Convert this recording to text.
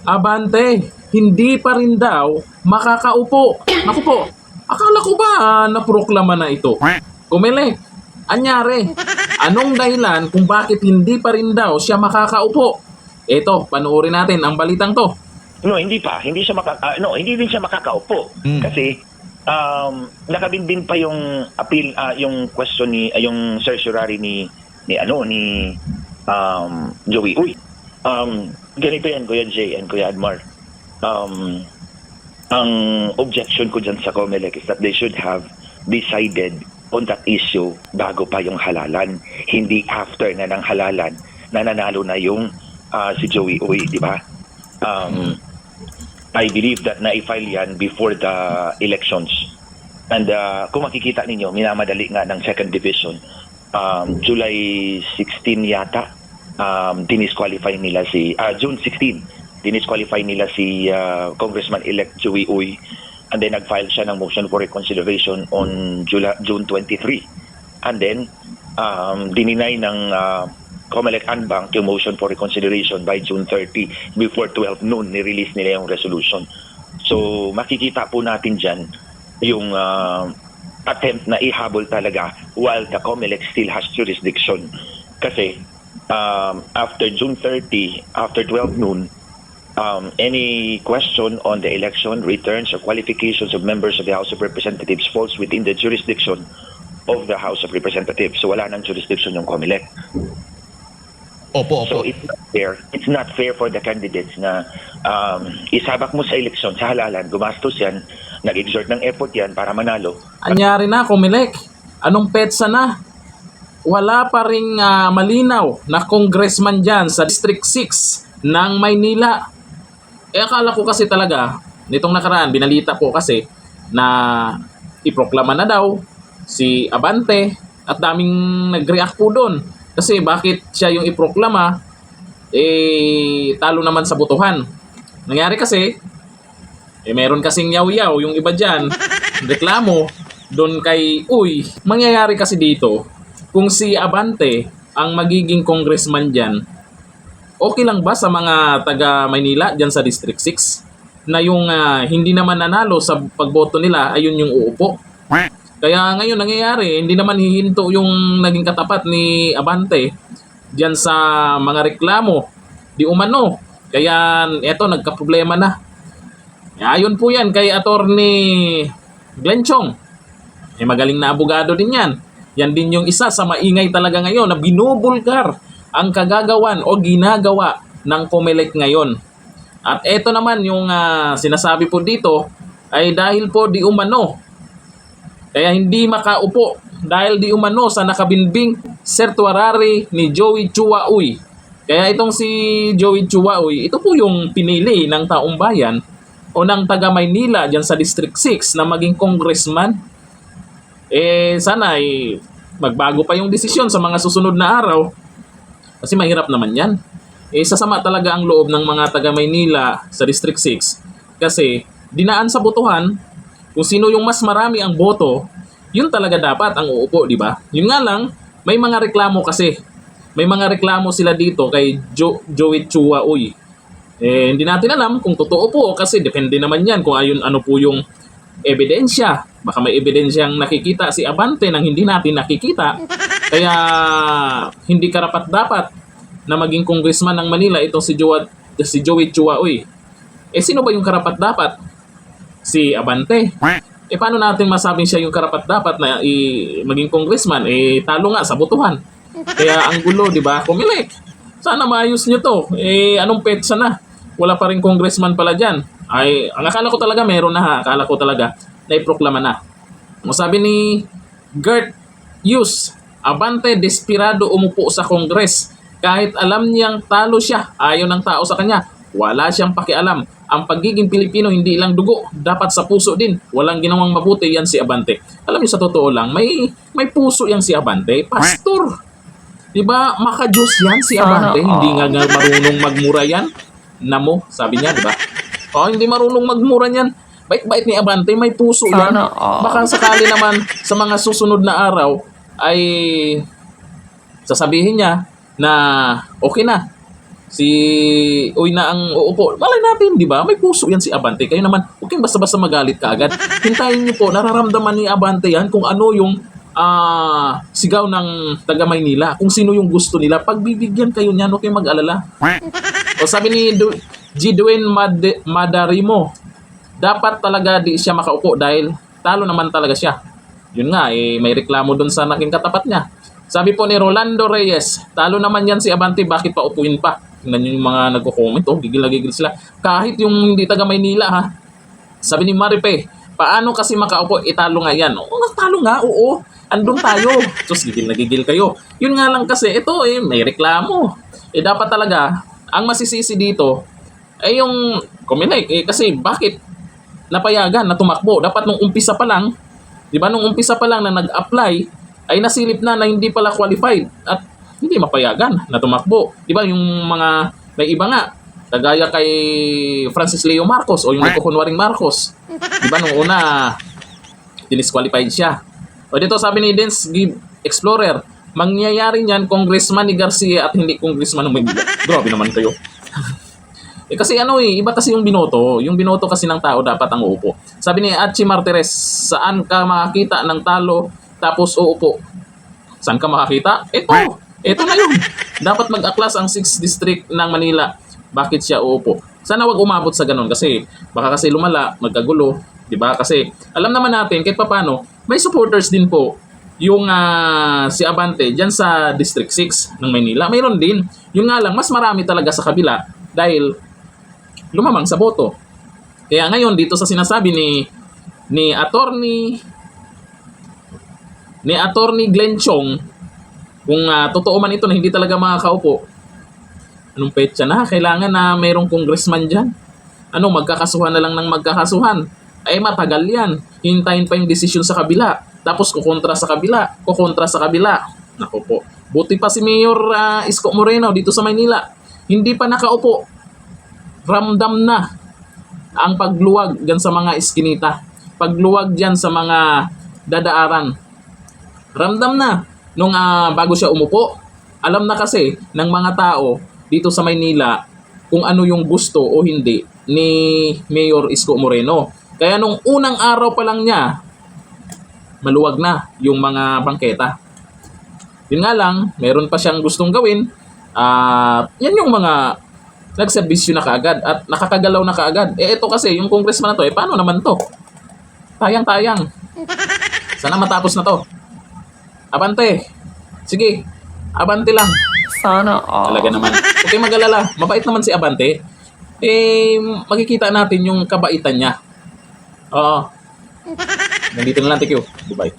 Abante, hindi pa rin daw makakaupo. Naku po, akala ko ba naproklama na ito? Kumilik, anyari, anong dahilan kung bakit hindi pa rin daw siya makakaupo? Eto, panoorin natin ang balitang to. No, hindi pa. Hindi siya hindi din siya makakaupo. Kasi nakabinbin pa yung appeal, yung question ni yung certiorari ni Joey Uy. Ganito yan, Kuya Jay and Kuya Admar. Ang objection ko dyan sa COMELEC is that they should have decided on that issue bago pa yung halalan. Hindi after na ng halalan na nanalo na yung si Joey Uy, di ba? I believe that na-file yan before the elections. And kung makikita ninyo, minamadali nga ng second division. July 16 yata, dinisqualify nila si, June 16, dinisqualify nila si Congressman-elect Joey Uy. And then nag-file siya ng motion for reconsideration on June 23. And then, dininay ng COMELEC Anbank yung motion for reconsideration by June 30. Before 12 noon, ni-release nila yung resolution. So, makikita po natin dyan yung attempt na ihabol talaga while the COMELEC still has jurisdiction. Kasi, after June 30, after 12 noon, any question on the election, returns, or qualifications of members of the House of Representatives falls within the jurisdiction of the House of Representatives. So, wala nang jurisdiction yung COMELEC. Opo. So it's not fair. It's not fair for the candidates na isabak mo sa eleksyon, sa halalan, gumastos yan, nag-exert ng effort yan para manalo. Anyari na, Kumilik. Anong petsa na? Wala pa ring malinaw na congressman dyan sa District 6 ng Maynila. Akala ko kasi talaga, nitong nakaraan, binalita po kasi na iproklama na daw si Abante at daming nag-react po doon. Kasi bakit siya yung iproklama, talo naman sa botohan. Nangyari kasi, meron kasing yaw-yaw yung iba dyan, reklamo doon kay Uy. Mangyayari kasi dito, kung si Abante ang magiging congressman dyan, okay lang ba sa mga taga Maynila dyan sa District 6 na yung hindi naman nanalo sa pagboto nila, ayun yung uupo? Kaya ngayon nangyayari, hindi naman hihinto yung naging katapat ni Abante diyan sa mga reklamo di umano. Kaya eto, nagka-problema na. Ayon po yan kay Attorney Glenn Chong. Magaling na abogado din yan. Yan din yung isa sa maingay talaga ngayon na binubulgar ang kagagawan o ginagawa ng COMELEC ngayon. At eto naman yung sinasabi po dito ay dahil po di umano kaya hindi makaupo dahil di umano sa nakabinbing certiorari ni Joey Chua Uy. Kaya itong si Joey Chua Uy, ito po yung pinili ng taong bayan o ng taga Maynila dyan sa District 6 na maging congressman. Sana ay magbago pa yung desisyon sa mga susunod na araw. Kasi mahirap naman yan. Sasama talaga ang loob ng mga taga Maynila sa District 6. Kasi dinaan sa botohan, kung sino yung mas marami ang boto, yun talaga dapat ang uupo, di ba? Yun nga lang, may mga reklamo kasi. May mga reklamo sila dito kay Joey Chua Uy. Hindi natin alam kung totoo po kasi depende naman yan kung ano po yung ebidensya. Baka may ebidensyang nakikita si Abante nang hindi natin nakikita. Kaya hindi karapat-dapat na maging congressman ng Manila itong si Joey Chua Uy. Sino ba yung karapat-dapat? Si Abante. Paano natin masabing siya yung karapat-dapat na maging congressman? Talo nga sa botohan. Kaya ang gulo, di ba? Kumilik. Sana maayos nyo to. Anong petsa na? Wala pa rin congressman pala dyan. Ang akala ko talaga meron na ha. Akala ko talaga na iproklama na. Ang sabi ni Gert Hughes, Abante desperado umupo sa Congress. Kahit alam niyang talo siya, ayaw ng tao sa kanya. Wala siyang pakialam. Ang pagiging Pilipino hindi lang dugo, dapat sa puso din. Walang ginawang mabuti yan si Abante. Alam niyo sa totoo lang, may puso yan si Abante. Pastor. Diba, maka-Diyos yan si Abante. Hindi nga marunong magmura yan. Namo, sabi niya, diba? Hindi marunong magmura yan. Bait-bait ni Abante, may puso yan. Baka sakali naman sa mga susunod na araw ay sasabihin niya na okay na. Si Uy na ang uupo. Malay natin, di ba? May puso yan si Abante. Kayo naman, huwag kayong basta-basta magalit ka agad. Hintayin niyo po, nararamdaman ni Abante yan kung ano yung sigaw ng taga Maynila. Kung sino yung gusto nila. Pagbibigyan kayo niyan, huwag kayong mag-alala. O sabi ni G. Dwayne Madarimo, dapat talaga di siya makaupo dahil talo naman talaga siya. Yun nga, may reklamo dun sa naging katapat niya. Sabi po ni Rolando Reyes, talo naman yan si Abante, bakit pa upuin pa? Tingnan nyo yung mga nagko-comment, gigil na gigil sila. Kahit yung hindi taga Maynila, ha? Sabi ni Maripe, paano kasi makaupo, italo nga yan. Oo, talo nga, oo. Andun tayo. Sus, gigil na gigil kayo. Yun nga lang kasi, ito may reklamo. Dapat talaga, ang masisisi dito, ay yung Comelec. Kasi bakit napayagan na tumakbo? Dapat nung umpisa pa lang, di ba, nung umpisa pa lang na nag-apply, ay nasilip na hindi pala qualified at hindi mapayagan na tumakbo. Di ba, yung mga, may iba nga, kagaya kay Francis Leo Marcos o yung nagkukunwaring Marcos. Di ba, nung una, dinisqualified siya. O dito sabi ni Dance Explorer, mangyayari niyan Congressman ni Garcia at hindi Congressman ng Maynila. Grabe naman kayo. Kasi iba kasi yung binoto. Yung binoto kasi ng tao dapat ang uupo. Sabi ni Achi Martires, saan ka makakita ng talo tapos uupo? Saan ka makakita? Ito na yun. Dapat mag-aklas ang 6th District ng Manila. Bakit siya uupo? Sana wag umabot sa ganun kasi baka kasi lumala, magkagulo. Diba? Kasi alam naman natin kahit papano, may supporters din po yung si Abante dyan sa District 6 ng Maynila. Mayroon din. Yung nga lang, mas marami talaga sa kabila dahil lumamang sa boto. Kaya ngayon dito sa sinasabi ni Attorney Glenn Chong, kung totoo man ito na hindi talaga makakaupo, anong petsa na? Kailangan na mayroong congressman dyan. Magkakasuhan na lang ng magkakasuhan. Ay matagal yan. Hintayin pa yung desisyon sa kabila. Tapos kukontra sa kabila. Naku po. Buti pa si Mayor Isko Moreno dito sa Maynila. Hindi pa nakaupo. Ramdam na ang pagluwag dyan sa mga iskinita. Pagluwag dyan sa mga dadaaran. Ramdam na. Nung bago siya umupo, alam na kasi ng mga tao dito sa Maynila kung ano yung gusto o hindi ni Mayor Isko Moreno. Kaya nung unang araw pa lang niya, maluwag na yung mga bangketa. Yun nga lang, meron pa siyang gustong gawin. Yan yung mga nagserbisyo na kaagad at nakakagalaw na kaagad. Ito kasi, yung congressman na to, paano naman to? Tayang-tayang. Sana matapos na to. Abante. Sige, Abante lang. Sana all. Talaga naman. Okay, mag-alala. Mabait naman si Abante. Makikita natin yung kabaitan niya. Oo. Nandito na lang. Thank you. Goodbye.